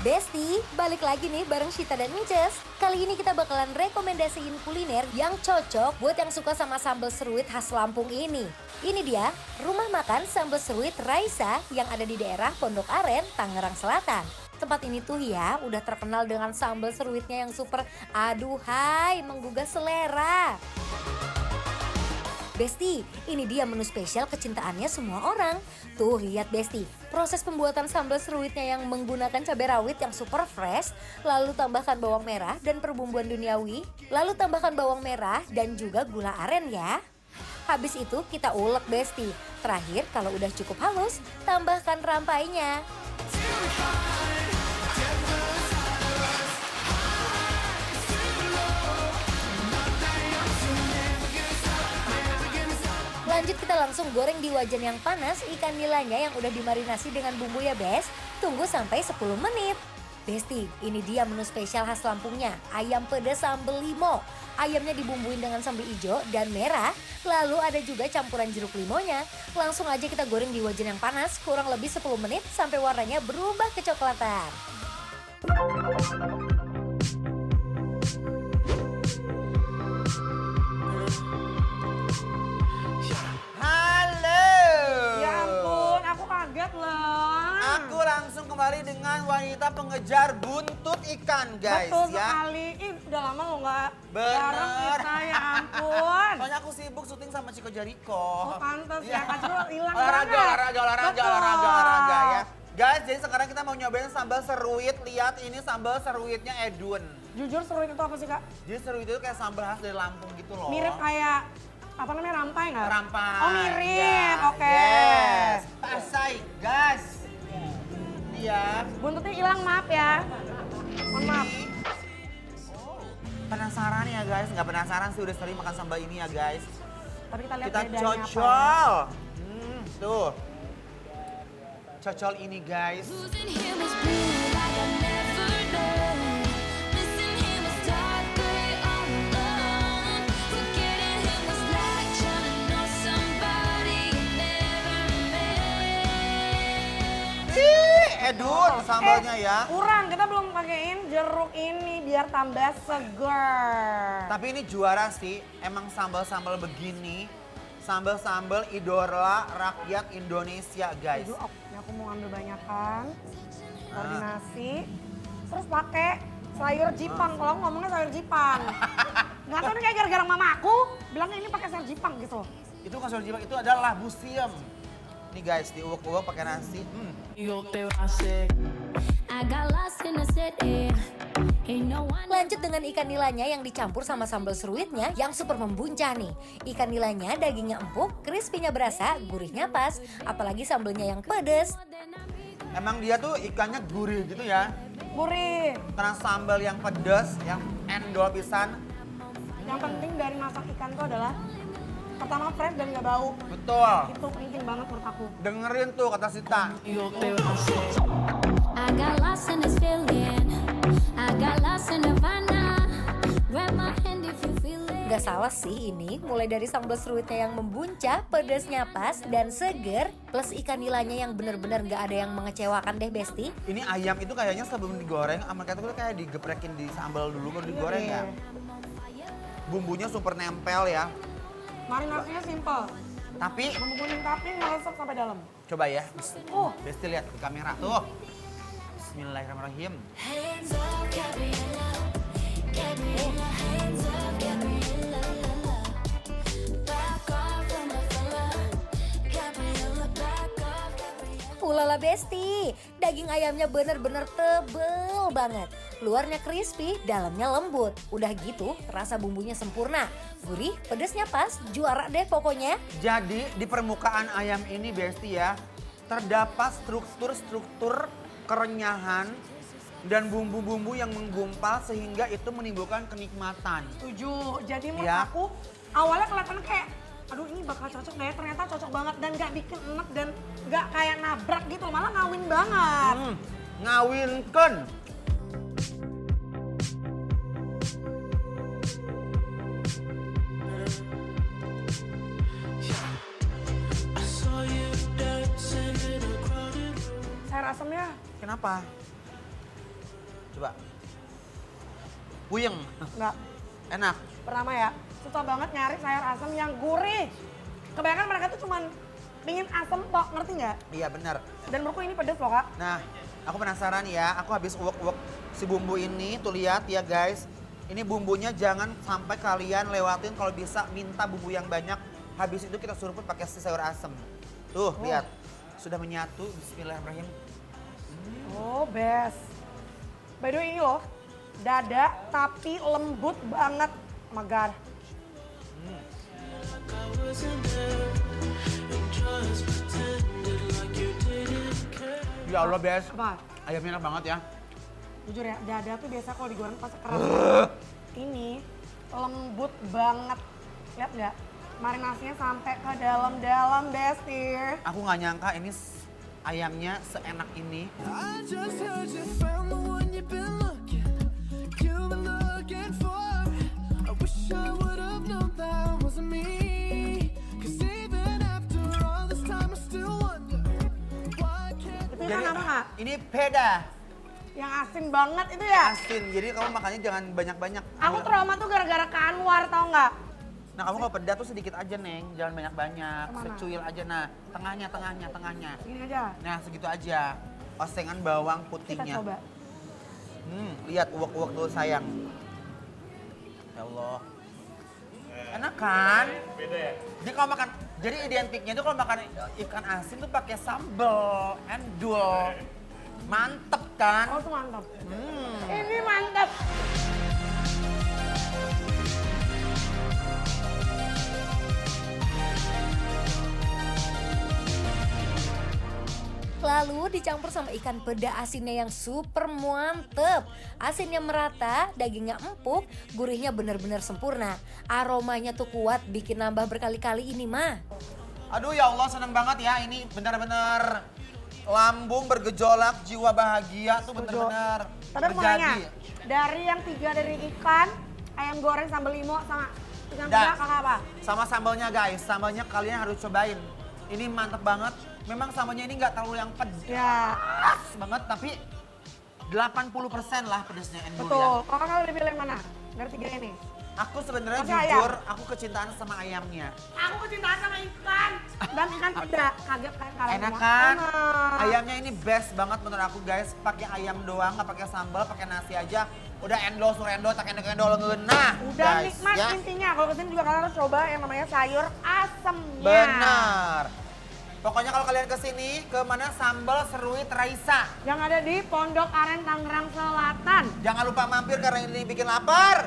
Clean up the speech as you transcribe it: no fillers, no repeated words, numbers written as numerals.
Besti, balik lagi nih bareng Shita dan Inces. Kali ini kita bakalan rekomendasiin kuliner yang cocok buat yang suka sama sambal seruit khas Lampung ini. Ini dia, rumah makan sambal seruit Raisa yang ada di daerah Pondok Aren, Tangerang Selatan. Tempat ini tuh ya udah terkenal dengan sambal seruitnya yang super aduhai, menggugah selera. Besti, ini dia menu spesial kecintaannya semua orang. Tuh lihat Besti, proses pembuatan sambal seruitnya yang menggunakan cabai rawit yang super fresh, lalu tambahkan bawang merah dan perbumbuan duniawi, lalu tambahkan bawang merah dan juga gula aren ya. Habis itu kita ulek Besti. Terakhir kalau udah cukup halus, tambahkan rampainya. Lanjut kita langsung goreng di wajan yang panas ikan nilanya yang udah dimarinasi dengan bumbu ya Bes. Tunggu sampai 10 menit. Besti, ini dia menu spesial khas Lampungnya, ayam pedas sambal limo. Ayamnya dibumbuin dengan sambal hijau dan merah, lalu ada juga campuran jeruk limonya. Langsung aja kita goreng di wajan yang panas kurang lebih 10 menit sampai warnanya berubah kecoklatan. Aku langsung kembali dengan wanita pengejar buntut ikan guys. Betul ya. sekali. Ih, udah lama lo nggak Bener. bareng kita, ya ampun. Soalnya aku sibuk syuting sama Chico Jericho. Oh pantes ya, Kak Cil hilang olahraga, banget. olahraga ya. Guys, jadi sekarang kita mau nyobain sambal seruit. Lihat ini sambal seruitnya Edun. Jujur seruit itu apa sih Kak? Jadi seruit itu kayak sambal khas dari Lampung gitu loh. Mirip kayak, apa namanya, rampai nggak? Rampai. Oh mirip, Ya, oke. Yes. Pasai, gas. Iya. Buntutnya hilang, maaf ya. Mohon maaf. Penasaran ya guys? Nggak penasaran sih, udah sering makan sambal ini ya guys. Tapi kita lihat Kita bedanya apa ya. cocol. Tuh. Cocol ini guys. Losing him was blue like I never known. Missing him was dark gray all alone. Forgetting him was like trying to know somebody you never met. Edun sambalnya ya. Kurang, kita belum pakein jeruk ini biar tambah seger. Tapi ini juara sih. Emang sambal-sambal begini. Sambal-sambal idola rakyat Indonesia guys. Aduh, ini aku mau ambil banyakan. Koordinasi. Terus pakai sayur jipang. Kalau aku ngomongnya sayur jipang. Nggak tahu nih kayak gara-gara mama aku bilangnya ini pakai sayur jipang gitu. Itu kan sayur jipang, itu adalah busiem. Nih guys, diuwek-uwek pakai nasi. I got lost in the city. Ain't no one. Lanjut dengan ikan nilanya yang dicampur sama sambal seruitnya yang super membuncah nih. Ikan nilanya dagingnya empuk, crispy-nya berasa, gurihnya pas, apalagi sambalnya yang pedes. Emang dia tuh ikannya gurih gitu ya. Gurih. Karena sambal yang pedes, yang endol pisan. Yang penting dari masak ikan tuh adalah pertama fresh dan nggak bau. Betul. Itu penting banget menurut aku. Dengerin tuh kata Sita. I got lost in this feeling. I got lost in Nirvana. Grab my hand if you feel it. Gak salah sih ini, mulai dari sambal seruitnya yang membuncah, pedasnya pas, dan seger, plus ikan nilanya yang bener-bener gak ada yang mengecewakan deh Besti. Ini ayam itu kayaknya sebelum digoreng, Amerika itu kayak digeprekin di sambal dulu baru digoreng ya. Bumbunya super nempel ya. Marinasinya simple. Tapi Bumbu kuning kaping meresap sampai dalam. coba ya, Oh, Besti lihat di kamera tuh. Bismillahirrahmanirrahim. Hands up, Gabriella. Gabriella, hands up, Gabriella. Back off from the fella. Gabriella, back off, Gabriella. Ulala Besti, daging ayamnya bener-bener tebel banget. Luarnya crispy, dalamnya lembut. Udah gitu, rasa bumbunya sempurna. Gurih, pedesnya pas, juara deh pokoknya. Jadi di permukaan ayam ini Besti ya, terdapat struktur-struktur kerenyahan dan bumbu-bumbu yang menggumpal sehingga itu menimbulkan kenikmatan. setuju. Jadi menurut Ya. aku awalnya kelihatannya kayak aduh ini bakal cocok nggak ya, ternyata cocok banget dan nggak bikin enek dan nggak kayak nabrak gitu, malah ngawin banget. Ngawinken. Sayur asemnya Kenapa? Coba. Puyeng. Enggak. Enak. Pertama ya, susah banget nyari sayur asem yang gurih. Kebanyakan mereka tuh cuman pingin asem tok, ngerti nggak? Iya benar. Dan menurutku ini pedes loh kak. Nah, aku penasaran ya. Aku habis uwek-uwek si bumbu ini. Tuh lihat ya guys. Ini bumbunya jangan sampai kalian lewatin, kalau bisa minta bumbu yang banyak. Habis itu kita suruput pakai si sayur asem. Tuh, lihat. Sudah menyatu. Bismillahirrahmanirrahim. Oh best. By the way ini loh, dada tapi lembut banget. Oh my god. Ya Allah, Bes. Apa? Ayamnya enak banget ya. Jujur ya, dada tuh biasa kalau digoreng pasti keras. Ini lembut banget. Lihat nggak? Marinasinya sampai ke dalam-dalam, bestie. Aku nggak nyangka ini ayamnya seenak ini. I just heard you found the one you've been looking for. I wish I would have known that wasn't me. 'Cause even after all this time I still wonder why can't Itu Jadi kan apa nggak? ini peda Yang asin banget itu ya. asin. Jadi kamu makannya jangan banyak-banyak. Aku trauma tuh gara-gara ke Anwar tau nggak? Nah kamu kalau peda tuh sedikit aja Neng, jangan banyak-banyak. Kemana? Secuil aja. Nah tengahnya. Gini aja. Nah segitu aja. Osengan bawang Kita putihnya. coba. Lihat uwek-uwek dulu sayang. Ya Allah. Enak kan? Beda ya? Jadi identiknya tuh kalau makan ikan asin tuh pakai sambal, endul. Mantep kan? Oh tuh mantap. Ini mantap. Lalu dicampur sama ikan peda asinnya yang super mantep. Asinnya merata, dagingnya empuk, gurihnya benar-benar sempurna. Aromanya tuh kuat, bikin nambah berkali-kali ini mah. Aduh ya Allah seneng banget ya, ini benar-benar lambung bergejolak, jiwa bahagia tuh benar-benar Tapi aku mau nanya, dari yang 3 dari ikan, ayam goreng sambal limo sama ikan peda kakak apa? Sama sambalnya guys, sambalnya kalian harus cobain. Ini mantep banget, memang sambalnya ini nggak terlalu yang pedas Ya, banget, tapi 80% lah pedasnya endul ya. betul. Kakak lebih pilih yang mana? Dari 3 ini? Aku sebenarnya Tapi jujur, ayam. aku kecintaan sama ayamnya. Aku kecintaan sama ikan dan ikan peda. Kaget kan kalau Enak ngomong. kan? Enak. Ayamnya ini best banget menurut aku guys. Pakai ayam doang, nggak pakai sambal, pakai nasi aja. Udah endol, surendol, tak endol ngeunah. Udah guys, nikmat ya. intinya. Kalau kesini juga kalian harus coba yang namanya sayur asemnya. Benar. Pokoknya kalau kalian kesini, ke mana Sambal Seruit Raisa. Yang ada di Pondok Aren Tangerang Selatan. Jangan lupa mampir karena ini bikin lapar.